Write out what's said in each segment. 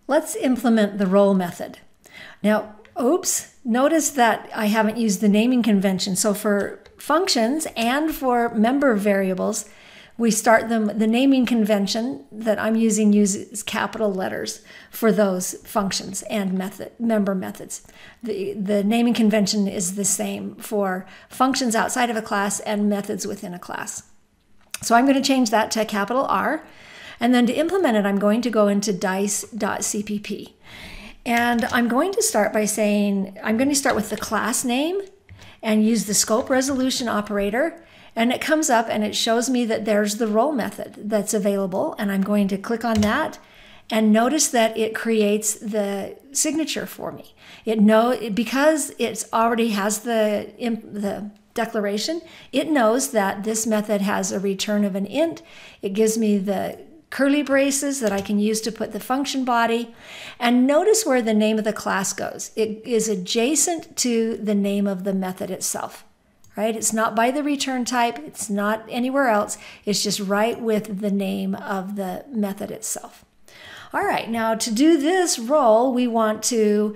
Let's implement the roll method. Now, oops, notice that I haven't used the naming convention. So for functions and for member variables, we start them, the naming convention that I'm using uses capital letters for those functions and member methods. The naming convention is the same for functions outside of a class and methods within a class. So I'm going to change that to capital R. And then to implement it, I'm going to go into dice.cpp. And I'm going to start by saying, I'm going to start with the class name and use the scope resolution operator. And it comes up and it shows me that there's the roll method that's available. And I'm going to click on that and notice that it creates the signature for me. Because it already has the declaration, it knows that this method has a return of an int. It gives me the curly braces that I can use to put the function body. And notice where the name of the class goes. It is adjacent to the name of the method itself, right? It's not by the return type. It's not anywhere else. It's just right with the name of the method itself. All right, now to do this roll, we want to,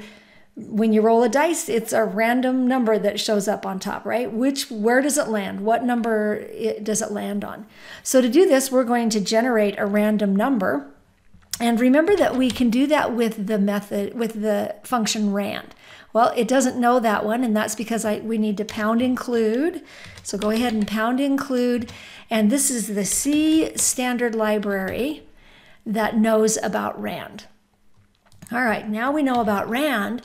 when you roll a dice, it's a random number that shows up on top, right? Where does it land? What number does it land on? So to do this, we're going to generate a random number. And remember that we can do that with the method, with the function rand. Well, it doesn't know that one, and that's because we need to pound include. So go ahead and pound include. And this is the C standard library that knows about rand. All right, now we know about rand.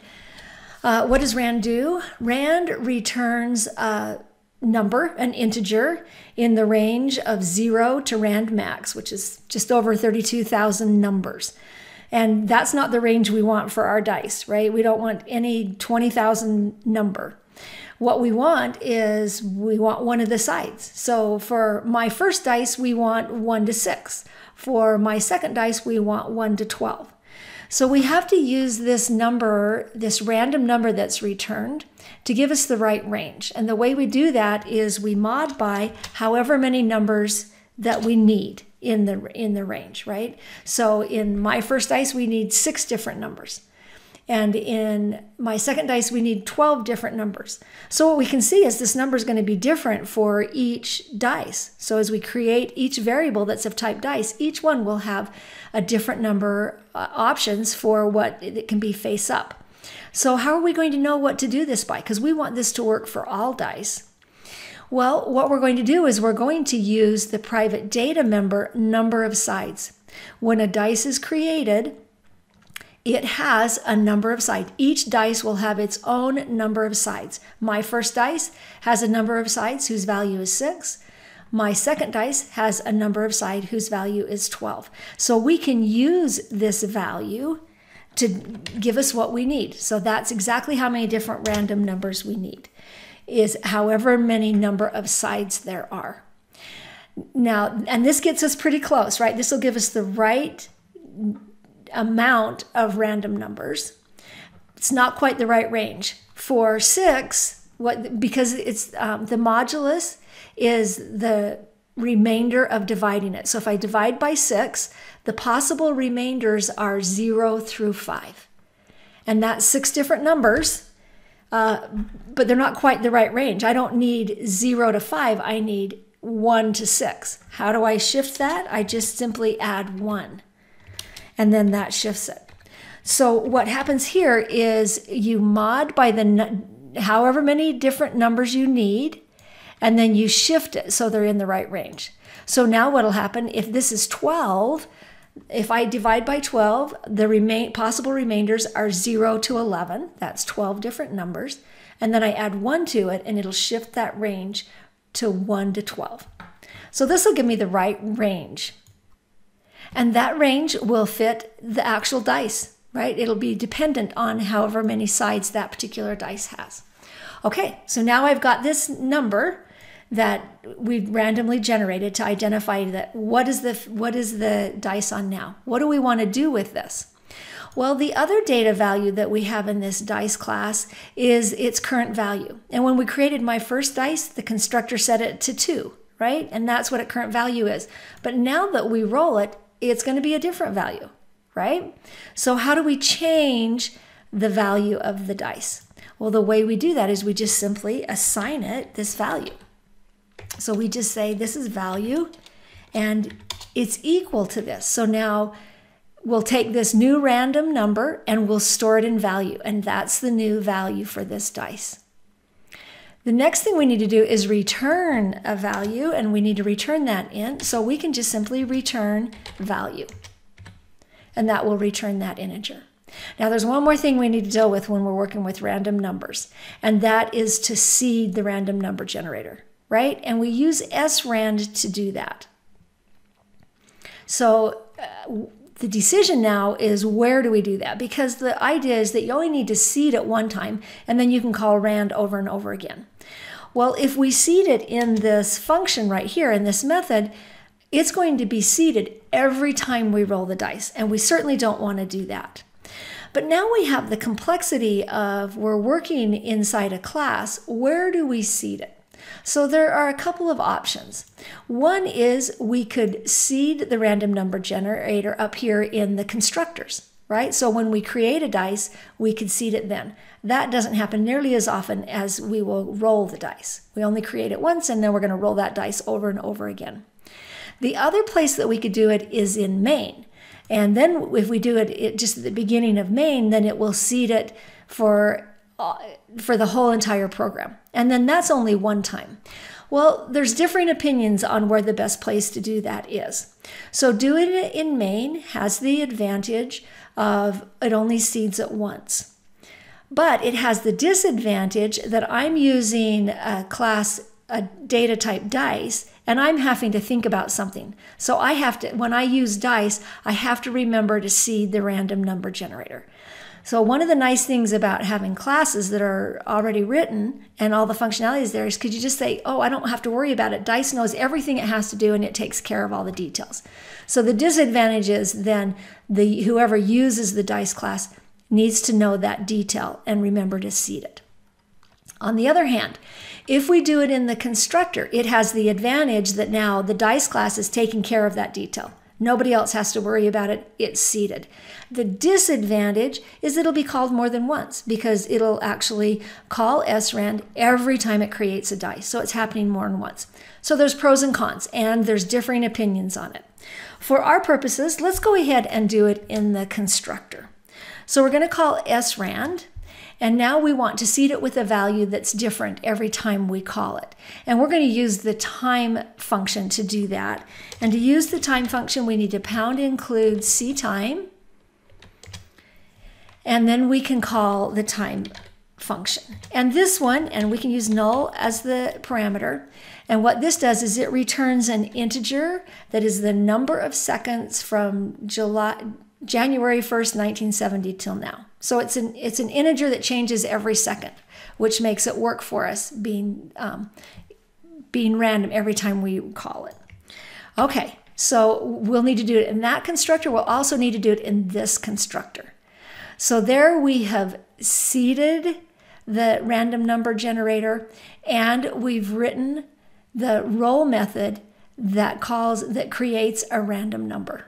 What does rand do? Rand returns a number, an integer, in the range of 0 to rand max, which is just over 32,000 numbers. And that's not the range we want for our dice, right? We don't want any 20,000 number. What we want is we want one of the sides. So for my first dice, we want 1 to 6. For my second dice, we want 1 to 12. So we have to use this number, this random number that's returned, to give us the right range. And the way we do that is we mod by however many numbers that we need in the range, right? So in my first dice, we need 6 different numbers. And in my second dice, we need 12 different numbers. So what we can see is this number is going to be different for each dice. So as we create each variable that's of type dice, each one will have a different number options for what it can be face up. So how are we going to know what to do this by? Because we want this to work for all dice. Well, what we're going to do is we're going to use the private data member number of sides. When a dice is created, it has a number of sides. Each dice will have its own number of sides. My first dice has a number of sides whose value is 6. My second dice has a number of sides whose value is 12. So we can use this value to give us what we need. So that's exactly how many different random numbers we need, is however many number of sides there are. Now, and this gets us pretty close, right? This will give us the right amount of random numbers. It's not quite the right range. For 6, because it's the modulus is the remainder of dividing it. So if I divide by 6, the possible remainders are 0 through 5. And that's 6 different numbers, but they're not quite the right range. I don't need 0 to 5, I need 1 to 6. How do I shift that? I just simply add 1. And then that shifts it. So what happens here is you mod by the however many different numbers you need, and then you shift it so they're in the right range. So now what'll happen, if this is 12, if I divide by 12, the possible remainders are 0 to 11. That's 12 different numbers. And then I add 1 to it, and it'll shift that range to 1 to 12. So this will give me the right range. And that range will fit the actual dice, right? It'll be dependent on however many sides that particular dice has. Okay, so now I've got this number that we've randomly generated to identify that what is the dice on now? What do we want to do with this? Well, the other data value that we have in this dice class is its current value. And when we created my first dice, the constructor set it to 2, right? And that's what its current value is. But now that we roll it, it's going to be a different value, right? So how do we change the value of the dice? Well, the way we do that is we just simply assign it this value. So we just say this is value and it's equal to this. So now we'll take this new random number and we'll store it in value, and that's the new value for this dice. The next thing we need to do is return a value, and we need to return that int, so we can just simply return value, and that will return that integer. Now there's one more thing we need to deal with when we're working with random numbers, and that is to seed the random number generator, right? And we use srand to do that. So the decision now is, where do we do that? Because the idea is that you only need to seed it one time, and then you can call rand over and over again. Well, if we seed it in this function right here, in this method, it's going to be seeded every time we roll the dice, and we certainly don't want to do that. But now we have the complexity of, we're working inside a class. Where do we seed it? So there are a couple of options. One is we could seed the random number generator up here in the constructors, right? So when we create a dice, we could seed it then. That doesn't happen nearly as often as we will roll the dice. We only create it once, and then we're going to roll that dice over and over again. The other place that we could do it is in main. And then if we do it just at the beginning of main, then it will seed it for the whole entire program. And then that's only one time. Well, there's differing opinions on where the best place to do that is. So doing it in main has the advantage of it only seeds it once. But it has the disadvantage that I'm using a data type dice, and I'm having to think about something. So I have to, when I use dice, I have to remember to seed the random number generator. So one of the nice things about having classes that are already written and all the functionalities there is, could you just say, oh, I don't have to worry about it. Dice knows everything it has to do, and it takes care of all the details. So the disadvantage is then whoever uses the dice class needs to know that detail and remember to seed it. On the other hand, if we do it in the constructor, it has the advantage that now the dice class is taking care of that detail. Nobody else has to worry about it. It's seeded. The disadvantage is it'll be called more than once, because it'll actually call srand every time it creates a dice. So it's happening more than once. So there's pros and cons, and there's differing opinions on it. For our purposes, let's go ahead and do it in the constructor. So we're going to call srand. And now we want to seed it with a value that's different every time we call it. And we're going to use the time function to do that. And to use the time function, we need to pound include ctime. And then we can call the time function. And this one, and we can use null as the parameter. And what this does is it returns an integer that is the number of seconds from January 1st, 1970 till now. So it's an integer that changes every second, which makes it work for us being random every time we call it. Okay, so we'll need to do it in that constructor. We'll also need to do it in this constructor. So there we have seeded the random number generator, and we've written the roll method that creates a random number.